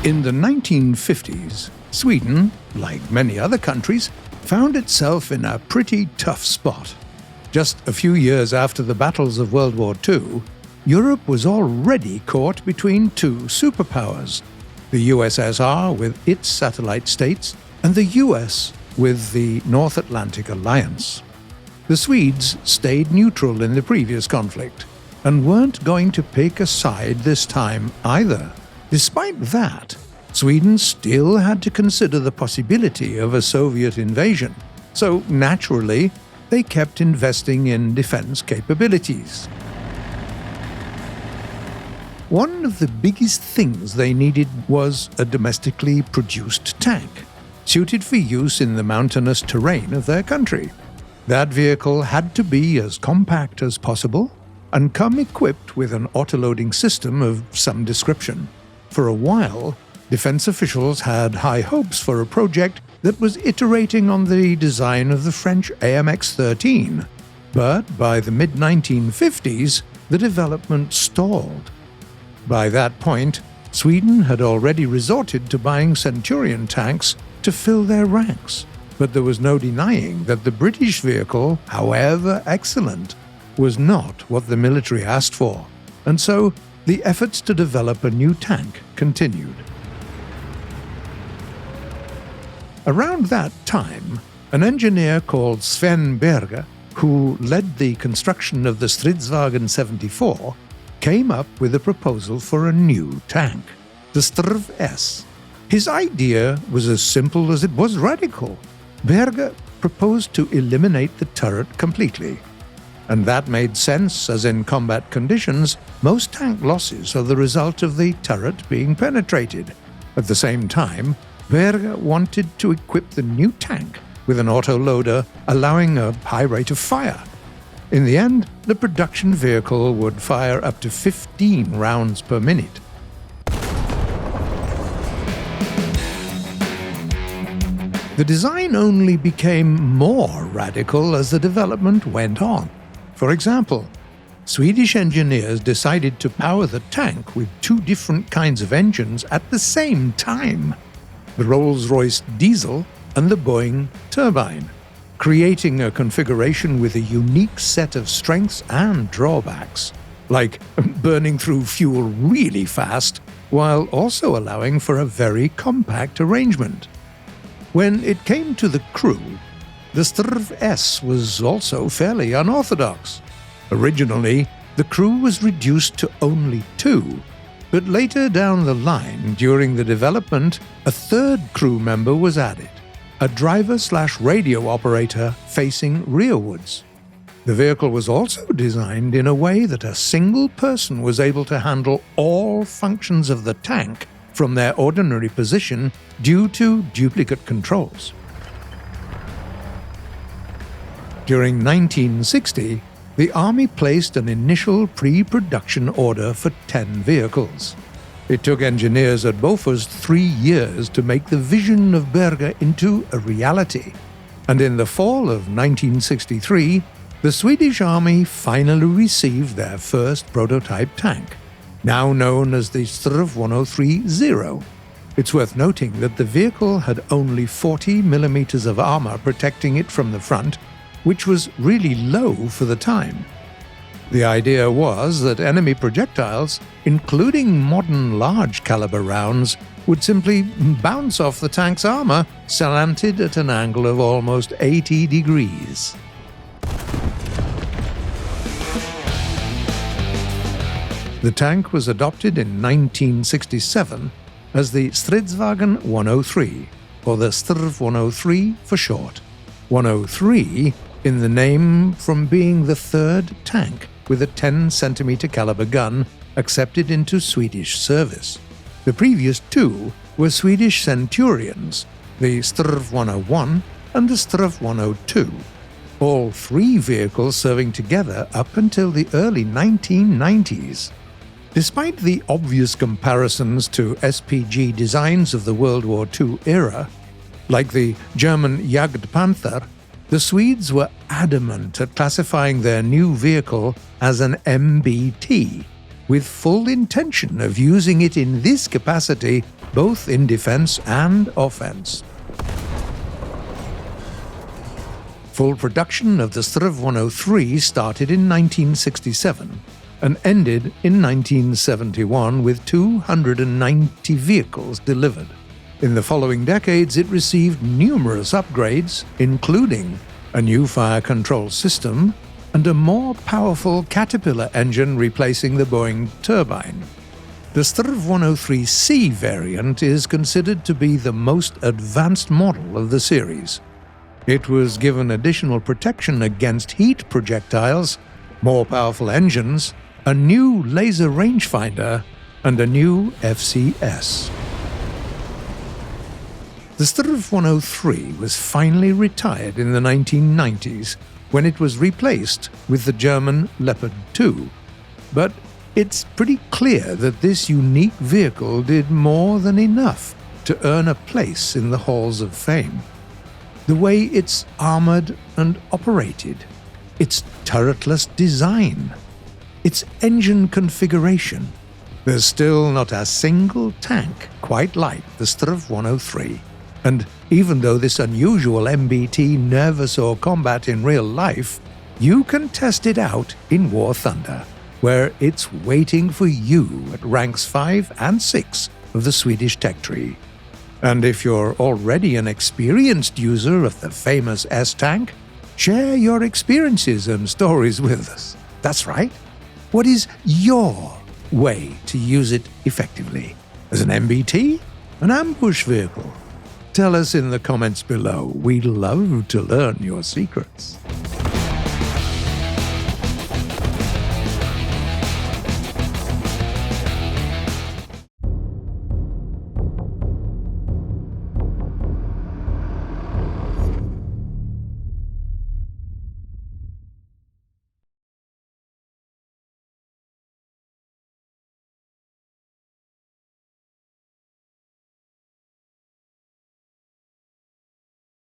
In the 1950s, Sweden, like many other countries, found itself in a pretty tough spot. Just a few years after the battles of World War II, Europe was already caught between two superpowers, the USSR with its satellite states and the US with the North Atlantic Alliance. The Swedes stayed neutral in the previous conflict and weren't going to pick a side this time either. Despite that, Sweden still had to consider the possibility of a Soviet invasion, so naturally, they kept investing in defense capabilities. One of the biggest things they needed was a domestically produced tank, suited for use in the mountainous terrain of their country. That vehicle had to be as compact as possible and come equipped with an autoloading system of some description. For a while, defense officials had high hopes for a project that was iterating on the design of the French AMX-13, but by the mid-1950s, the development stalled. By that point, Sweden had already resorted to buying Centurion tanks to fill their ranks, but there was no denying that the British vehicle, however excellent, was not what the military asked for, and so the efforts to develop a new tank continued. Around that time, an engineer called Sven Berger, who led the construction of the Stridsvagn 74, came up with a proposal for a new tank, the Strv S. His idea was as simple as it was radical. Berger proposed to eliminate the turret completely. And that made sense, as in combat conditions, most tank losses are the result of the turret being penetrated. At the same time, Berger wanted to equip the new tank with an autoloader allowing a high rate of fire. In the end, the production vehicle would fire up to 15 rounds per minute. The design only became more radical as the development went on. For example, Swedish engineers decided to power the tank with two different kinds of engines at the same time: the Rolls-Royce diesel and the Boeing turbine, creating a configuration with a unique set of strengths and drawbacks, like burning through fuel really fast while also allowing for a very compact arrangement. When it came to the crew, the Strv S was also fairly unorthodox. Originally, the crew was reduced to only 2, but later down the line, during the development, a third crew member was added, a driver/radio operator facing rearwards. The vehicle was also designed in a way that a single person was able to handle all functions of the tank from their ordinary position due to duplicate controls. During 1960, the Army placed an initial pre-production order for 10 vehicles. It took engineers at Bofors 3 years to make the vision of Berger into a reality, and in the fall of 1963, the Swedish Army finally received their first prototype tank, now known as the Strv 103-0. It's worth noting that the vehicle had only 40 millimeters of armor protecting it from the front, which was really low for the time. The idea was that enemy projectiles, including modern large-caliber rounds, would simply bounce off the tank's armor, slanted at an angle of almost 80 degrees. The tank was adopted in 1967 as the Stridsvagn 103, or the Strv 103 for short. 103 in the name from being the third tank with a 10cm caliber gun accepted into Swedish service. The previous 2 were Swedish Centurions, the Strv 101 and the Strv 102, all 3 vehicles serving together up until the early 1990s. Despite the obvious comparisons to SPG designs of the World War II era, like the German Jagdpanther, the Swedes were adamant at classifying their new vehicle as an MBT, with full intention of using it in this capacity both in defense and offense. Full production of the Strv 103 started in 1967 and ended in 1971 with 290 vehicles delivered. In the following decades, it received numerous upgrades, including a new fire control system and a more powerful Caterpillar engine replacing the Boeing turbine. The Strv 103C variant is considered to be the most advanced model of the series. It was given additional protection against heat projectiles, more powerful engines, a new laser rangefinder, and a new FCS. The Strv 103 was finally retired in the 1990s when it was replaced with the German Leopard 2. But it's pretty clear that this unique vehicle did more than enough to earn a place in the halls of fame. The way it's armored and operated, its turretless design, its engine configuration. There's still not a single tank quite like the Strv 103. And even though this unusual MBT never saw combat in real life, you can test it out in War Thunder, where it's waiting for you at ranks 5 and 6 of the Swedish tech tree. And if you're already an experienced user of the famous S-Tank, share your experiences and stories with us. That's right. What is your way to use it effectively? As an MBT? An ambush vehicle? Tell us in the comments below. We'd love to learn your secrets.